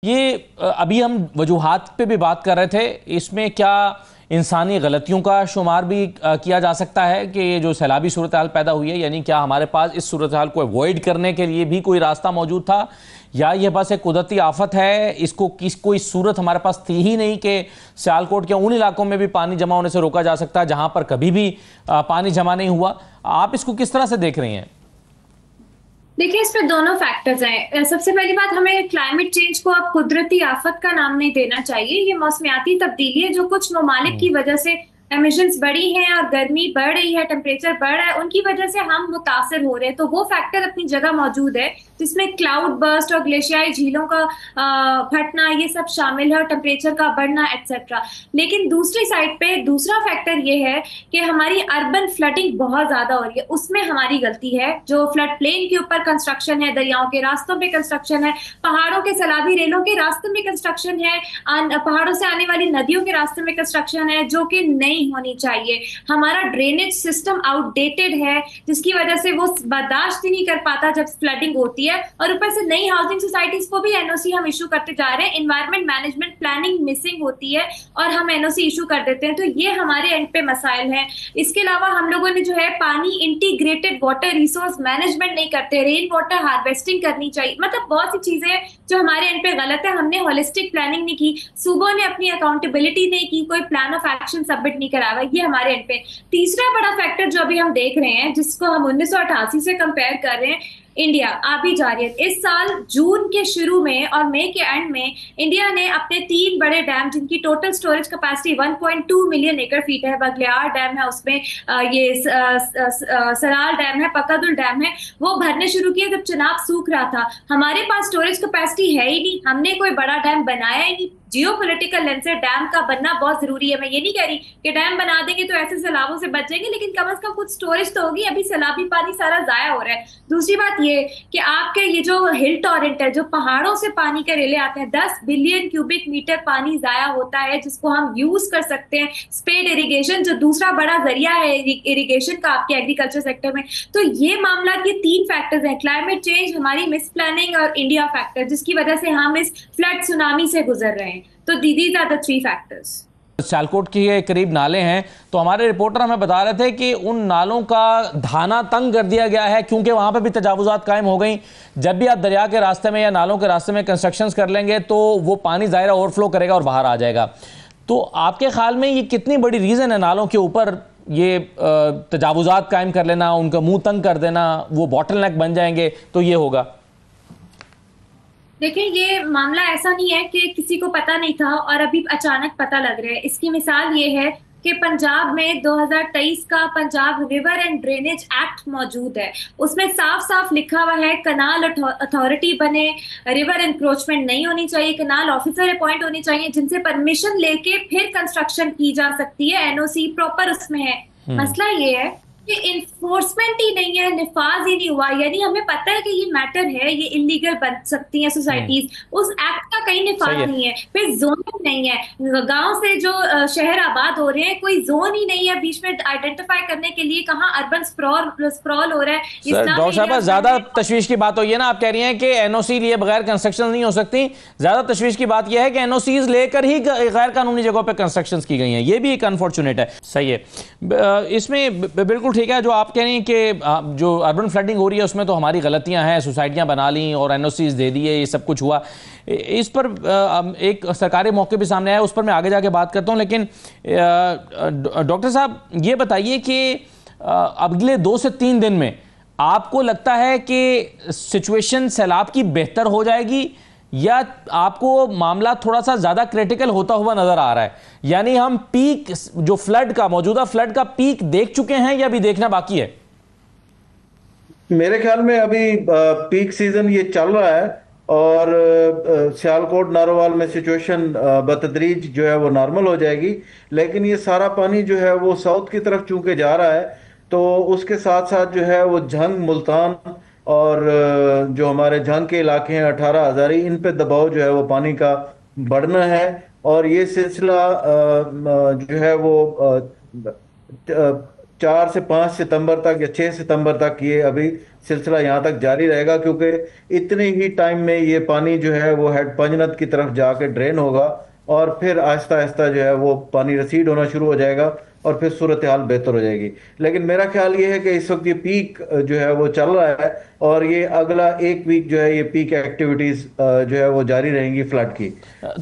ये अभी हम वजूहात पे भी बात कर रहे थे, इसमें क्या इंसानी गलतियों का शुमार भी किया जा सकता है कि ये जो सैलाबी सूरत हाल पैदा हुई है, यानी क्या हमारे पास इस सूरत हाल को अवॉइड करने के लिए भी कोई रास्ता मौजूद था, या ये बस एक कुदरती आफत है, इसको कोई सूरत हमारे पास थी ही नहीं कि सियालकोट के उन इलाकों में भी पानी जमा होने से रोका जा सकता है जहां पर कभी भी पानी जमा नहीं हुआ। आप इसको किस तरह से देख रही हैं? देखिए, इस पे दोनों फैक्टर्स हैं। सबसे पहली बात, हमें क्लाइमेट चेंज को अब कुदरती आफत का नाम नहीं देना चाहिए। ये मौसमियाती तब्दीली है जो कुछ ममालिक की वजह से एमिशंस बढ़ी हैं और गर्मी बढ़ रही है, टेम्परेचर बढ़ रहा है, उनकी वजह से हम मुतासर हो रहे हैं। तो वो फैक्टर अपनी जगह मौजूद है, जिसमें क्लाउड बर्स्ट और ग्लेशियाई झीलों का फटना ये सब शामिल है, और टेम्परेचर का बढ़ना एक्सेट्रा। लेकिन दूसरी साइड पे दूसरा फैक्टर ये है कि हमारी अर्बन फ्लडिंग बहुत ज्यादा हो रही है। उसमें हमारी गलती है। जो फ्लड प्लेन के ऊपर कंस्ट्रक्शन है, दरियाओं के रास्तों पे कंस्ट्रक्शन है, पहाड़ों के सैलाबी रेलों के रास्तों में कंस्ट्रक्शन है, पहाड़ों से आने वाली नदियों के रास्ते में कंस्ट्रक्शन है, जो कि नहीं होनी चाहिए। हमारा ड्रेनेज सिस्टम आउटडेटेड है, जिसकी वजह से वो बर्दाश्त ही नहीं कर पाता जब फ्लडिंग होती है। और ऊपर से नई हाउसिंग सोसाइटीज को भी एनओसी हम इशू करते जा रहे हैं। एनवायरमेंट मैनेजमेंट प्लानिंग मिसिंग होती है और हम एनओसी इशू कर देते हैं। तो ये हमारे एंड पे मसाइल हैं। इसके अलावा हम लोगों ने जो है पानी इंटीग्रेटेड वाटर रिसोर्स मैनेजमेंट नहीं करते। रेन वाटर हार्वेस्टिंग करनी चाहिए। मतलब बहुत सी चीजें जो हमारे एंड पे गलत है। हमने होलिस्टिक प्लानिंग नहीं की, सूबों ने अपनी अकाउंटेबिलिटी नहीं की, कोई प्लान ऑफ एक्शन सबमिट नहीं करा हुआ। ये हमारे एंड पे। तीसरा बड़ा फैक्टर जो अभी हम देख रहे हैं, जिसको हम 1988 से कंपेयर कर रहे हैं, इंडिया आबी जा रही है। इस साल जून के शुरू में और मई के एंड में इंडिया ने अपने 3 बड़े डैम, जिनकी टोटल स्टोरेज कैपेसिटी 1.2 मिलियन एकड़ फीट है, बगलियार डैम है, उसमें ये सराल डैम है, पकादुल डैम है, वो भरने शुरू किए जब चुनाव सूख रहा था। हमारे पास स्टोरेज कैपेसिटी है ही नहीं, हमने कोई बड़ा डैम बनाया ही नहीं। जियो पोलिटिकल लेंस से डैम का बनना बहुत जरूरी है। मैं ये नहीं कह रही कि डैम बना देंगे तो ऐसे सैलाबों से बचेंगे, लेकिन कम से कम कुछ स्टोरेज तो होगी। अभी सैलाबी पानी सारा जाया हो रहा है। दूसरी बात ये कि आपके ये जो हिल टॉरेंट है, जो पहाड़ों से पानी के रेले आते हैं, 10 बिलियन क्यूबिक मीटर पानी जाया होता है, जिसको हम यूज कर सकते हैं। स्पेड इरिगेशन जो दूसरा बड़ा जरिया है इरिगेशन का आपके एग्रीकल्चर सेक्टर में। तो ये मामला, ये 3 फैक्टर्स हैं, क्लाइमेट चेंज, हमारी मिस प्लानिंग और इंडिया फैक्टर, जिसकी वजह से हम इस फ्लड सुनामी से गुजर रहे हैं। तो these are the 3 factors. Sialkot के करीब नाले हैं, तो हमारे रिपोर्टर हमें बता रहे थे कि उन नालों का धाना तंग कर दिया गया है, क्योंकि वहां पे भी तजावुजात कायम हो गई। जब भी आप दरिया के रास्ते में या नालों के रास्ते में कंस्ट्रक्शंस कर लेंगे तो वो पानी ज़ाहिर ओवरफ्लो करेगा और बाहर आ जाएगा। तो आपके ख्याल में ये कितनी बड़ी रीज़न है नालों के ऊपर ये तजावुजात कायम कर लेना, उनका मुंह तंग कर देना, वो बॉटल नेक बन जाएंगे तो ये होगा? देखिए, ये मामला ऐसा नहीं है कि किसी को पता नहीं था और अभी अचानक पता लग रहा है। इसकी मिसाल ये है कि पंजाब में 2023 का Punjab river and drainage act मौजूद है। उसमें साफ साफ लिखा हुआ है कनाल अथॉरिटी बने, रिवर एनक्रोचमेंट नहीं होनी चाहिए, कनाल ऑफिसर अपॉइंट होनी चाहिए, जिनसे परमिशन लेके फिर कंस्ट्रक्शन की जा सकती है। एनओसी प्रॉपर उसमें है। मसला ये है कि इन्फोर्समेंट ही नहीं है, निफाज ही नहीं हुआ। यानी हमें पता है कि ये मैटर है, ये इलीगल बन सकती है सोसाइटीज, उस एक्ट का कहीं निफाज नहीं है। फिर जोनिंग नहीं है। गांव से जो शहर आबाद हो रहे हैं, कोई जोन ही नहीं है बीच में आइडेंटिफाई करने के लिए कहाँ अर्बन स्प्रॉल हो रहा है। डॉक्टर साहब, ज्यादा तशवीश की बात हुई है ना, आप कह रही हैं कि एनओसी लिए बगैर कंस्ट्रक्शन नहीं हो सकती। ज्यादा तशवीश की बात यह है कि एनओसीज लेकर ही गैर कानूनी जगहों पर कंस्ट्रक्शन की गई हैं। ये भी एक अनफॉर्चुनेट है। सही है, इसमें बिल्कुल ठीक है जो आप कह रही हैं कि जो अर्बन फ्लडिंग हो रही है उसमें तो हमारी गलतियां हैं, सोसाइटियां बना ली और एनओसीज दे दिए, ये सब कुछ हुआ। इस पर एक सरकारी मौके भी सामने आया, उस पर मैं आगे जाके बात करता हूं। लेकिन डॉक्टर साहब, ये बताइए कि अगले 2 से 3 दिन में आपको लगता है कि सिचुएशन सैलाब की बेहतर हो जाएगी, या आपको मामला थोड़ा सा ज्यादा क्रिटिकल होता हुआ नजर आ रहा है? यानी हम पीक, जो फ्लड का, मौजूदा फ्लड का पीक देख चुके हैं या अभी देखना बाकी है? मेरे ख्याल में अभी पीक सीजन ये चल रहा है और सियालकोट नारोवाल में सिचुएशन बतदरीज जो है वो नॉर्मल हो जाएगी। लेकिन ये सारा पानी जो है वो साउथ की तरफ चूंकि जा रहा है, तो उसके साथ साथ जो है वो झंग, मुल्तान और जो हमारे झंग के इलाके हैं 18 हज़ारी, इन पे दबाव जो है वो पानी का बढ़ना है। और ये सिलसिला जो है वो 4 से 5 सितंबर तक या 6 सितंबर तक ये अभी सिलसिला यहाँ तक जारी रहेगा, क्योंकि इतने ही टाइम में ये पानी जो है वो हेड पंजनद की तरफ जाके ड्रेन होगा और फिर आहिस्ता आहिस्ता जो है वो पानी रिसीड होना शुरू हो जाएगा और फिर सूरत हाल बेहतर हो जाएगी। लेकिन मेरा ख्याल ये है कि इस वक्त ये पीक जो है वो चल रहा है और ये अगला एक वीक जो है ये पीक एक्टिविटीज जो है वो जारी रहेंगी फ्लड की।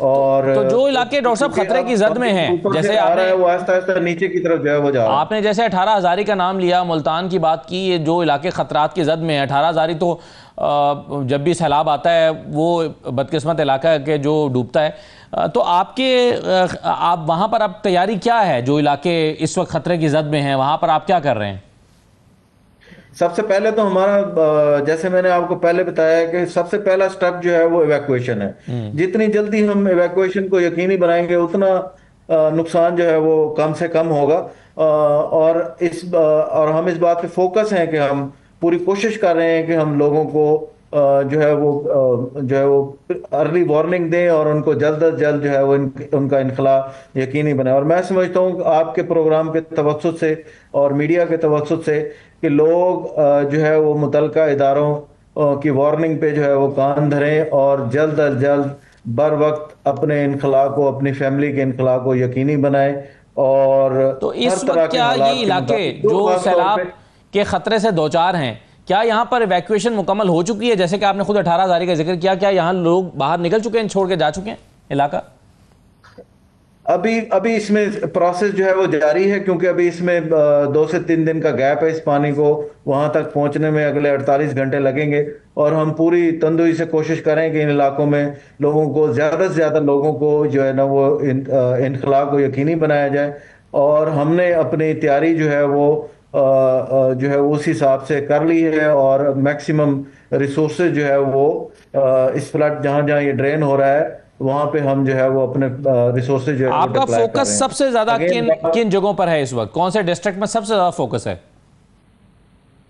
और तो जो इलाके डॉक्टर साहब खतरे की जद में हैं, जैसे आ रहा है वो आहिस्ता आहिस्ता नीचे की तरफ जो है वो जा रहा है। आपने जैसे 18 हज़ारी का नाम लिया, मुल्तान की बात की, ये जो इलाके खतरात की जद में है 18 हज़ारी, तो जब भी सैलाब आता है वो बदकिस्मत इलाका है कि जो डूबता है, तो आप वहाँ पर अब तैयारी क्या है? जो इलाके इस वक्त खतरे की जद में हैं वहाँ पर आप क्या कर रहे हैं? सबसे पहले तो हमारा, जैसे मैंने आपको पहले बताया कि सबसे पहला स्टेप जो है वो इवैक्यूएशन है। जितनी जल्दी हम इवैक्यूएशन को यकीनी बनाएंगे उतना नुकसान जो है वो कम से कम होगा। और हम इस बात पे फोकस हैं कि हम पूरी कोशिश कर रहे हैं कि हम लोगों को जो है वो अर्ली वार्निंग दें और उनको जल्द अज जल्द जो है वो उनका इनखला यकीनी बनाए। और मैं समझता हूँ आपके प्रोग्राम के तवज्जुह से और मीडिया के तवज्जुह से कि लोग जो है वो मुतलका इदारों की वार्निंग पे जो है वो कान धरें और जल्द अज जल्द बर वक्त अपने इनखला को, अपनी फैमिली के इनखला को यकीनी बनाएं। और तो इस वक्त क्या ये इलाके जो सैलाब के खतरे से दो चार हैं, क्या यहाँ पर इवैक्यूएशन मुकम्मल हो चुकी है? जैसे कि आपने खुद 18 हज़ारी का जिक्र किया, क्या यहाँ लोग बाहर निकल चुके हैं, छोड़ के जा चुके हैं इलाका? अभी इसमें प्रोसेस जो है वो जारी है, क्योंकि अभी इसमें 2 से 3 दिन का गैप है। इस पानी को वहां तक पहुंचने में अगले 48 घंटे लगेंगे और हम पूरी तंदुरुस्ती से कोशिश करें कि इन इलाकों में लोगों को, ज़्यादा से ज़्यादा लोगों को जो है ना वो इनखला को यकीनी बनाया जाए। और हमने अपनी तैयारी जो है वो जो है उस हिसाब से कर ली है और मैक्सिमम रिसोर्सेज जो है वो इस फ्लड जहाँ जहाँ ये ड्रेन हो रहा है वहां पे हम जो है वो अपने रिसोर्सेज जो है आपका फोकस सबसे ज्यादा किन जगहों पर है इस वक्त? कौन से डिस्ट्रिक्ट में सबसे ज्यादा फोकस है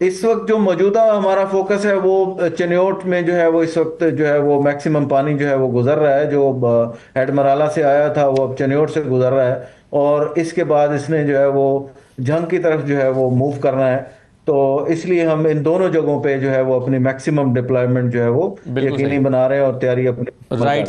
इस वक्त? जो मौजूदा हमारा फोकस है वो चनियोट में जो है वो इस वक्त जो है वो मैक्सिमम पानी जो है वो गुजर रहा है। जो हेड मराला से आया था वो अब चनियोट से गुजर रहा है और इसके बाद इसने जो है वो जंग की तरफ जो है वो मूव करना है। तो इसलिए हम इन दोनों जगहों पे जो है वो अपनी मैक्सिमम डिप्लॉयमेंट जो है वो यकीनी बना रहे हैं और तैयारी अपनी। राइट।